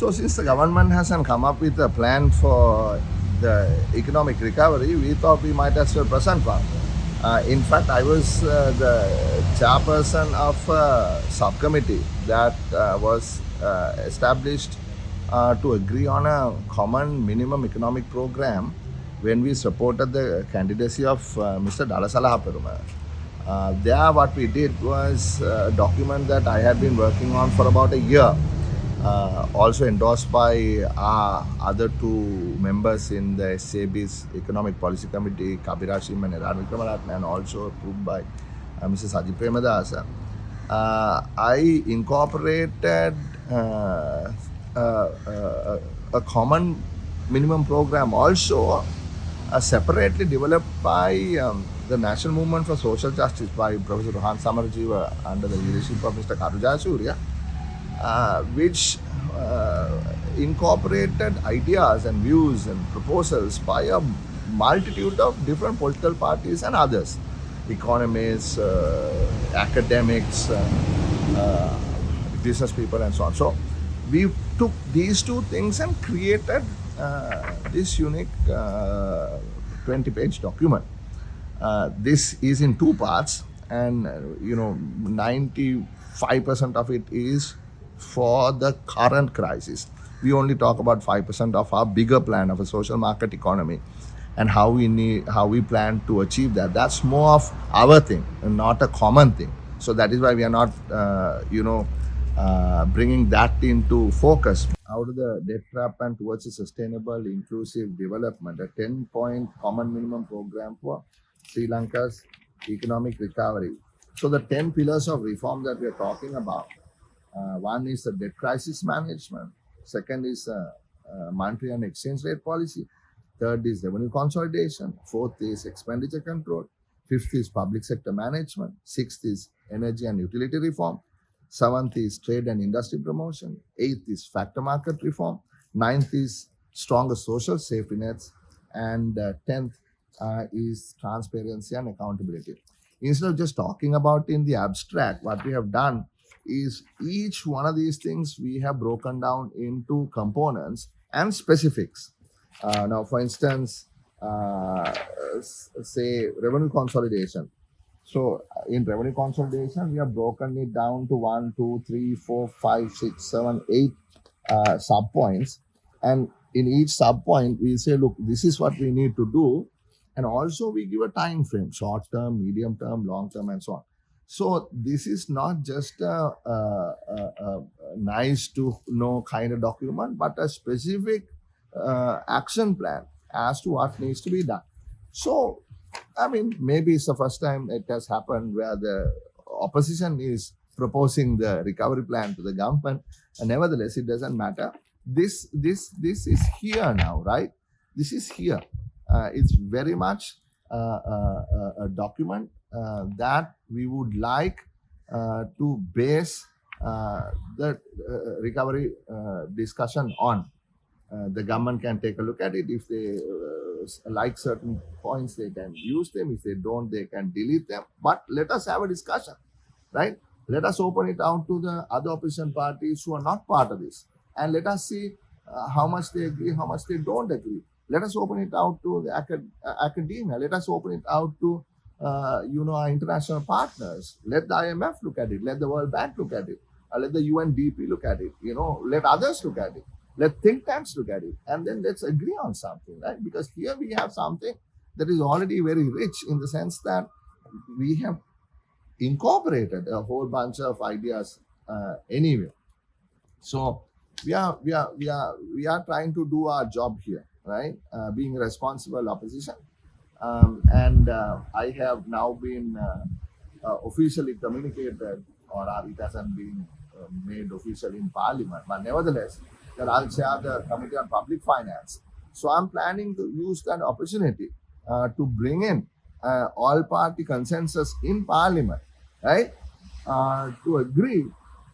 So since the government hasn't come up with a plan for the economic recovery, we thought we might as well present one. In fact, I was the chairperson of a subcommittee that was established to agree on a common minimum economic program when we supported the candidacy of Mr. Dalasala Peruma. There, what we did was a document that I had been working on for about a year, also endorsed by our other two members in the SAB's Economic Policy Committee, Kabirashim and Eran Vikramaratne, and also approved by Mrs. Ajit Premadasa. I incorporated a common minimum program also separately developed by the National Movement for Social Justice by Professor Rohan Samarjeeva under the leadership of Mr. Karuja Surya, which incorporated ideas and views and proposals by a multitude of different political parties and others, economists, academics, business people and so on. So we took these two things and created this unique 20-page document. This is in two parts, and 95% of it is for the current crisis. We only talk about 5% of our bigger plan of a social market economy and how we plan to achieve that. That's more of our thing and not a common thing. So that is why we are not bringing that into focus. Out of the debt trap and towards a sustainable, inclusive development, a 10-point common minimum program for Sri Lanka's economic recovery. So the 10 pillars of reform that we are talking about, one is the debt crisis management, second is monetary and exchange rate policy, third is revenue consolidation, fourth is expenditure control, fifth is public sector management, sixth is energy and utility reform, seventh is trade and industry promotion, eighth is factor market reform, ninth is stronger social safety nets, and 10th is transparency and accountability. Instead of just talking about in the abstract, what we have done is each one of these things we have broken down into components and specifics. Now, for instance, say revenue consolidation. So in revenue consolidation, we have broken it down to 1, 2, 3, 4, 5, 6, 7, 8 sub-points. And in each sub-point, we say, look, this is what we need to do. And also we give a time frame, short term, medium term, long term, and so on. So this is not just a nice to know kind of document, but a specific action plan as to what needs to be done. So, I mean, maybe it's the first time it has happened where the opposition is proposing the recovery plan to the government, and nevertheless, it doesn't matter. This is here now, right? This is here. It's very much a document that we would like to base the recovery discussion on. The government can take a look at it. If they like certain points, they can use them. If they don't, they can delete them. But let us have a discussion, right? Let us open it out to the other opposition parties who are not part of this. And let us see how much they agree, how much they don't agree. Let us open it out to the academia. Let us open it out to our international partners. Let the IMF look at it. Let the World Bank look at it. Let the UNDP look at it. Let others look at it. Let think tanks look at it. And then let's agree on something, right? Because here we have something that is already very rich in the sense that we have incorporated a whole bunch of ideas anyway. So we are trying to do our job here, right? Being a responsible opposition. And I have now been officially communicated, or it hasn't been made official in Parliament, but nevertheless, that I'll chair the Committee on Public Finance. So I'm planning to use that opportunity to bring in all-party consensus in Parliament, right? To agree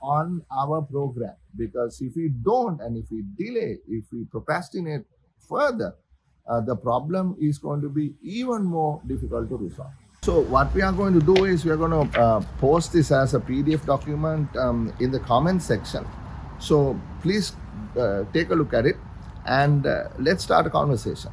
on our program. Because if we don't, and if we delay, if we procrastinate further, the problem is going to be even more difficult to resolve. So what we are going to do is we are going to post this as a PDF document in the comment section. So please take a look at it and let's start a conversation.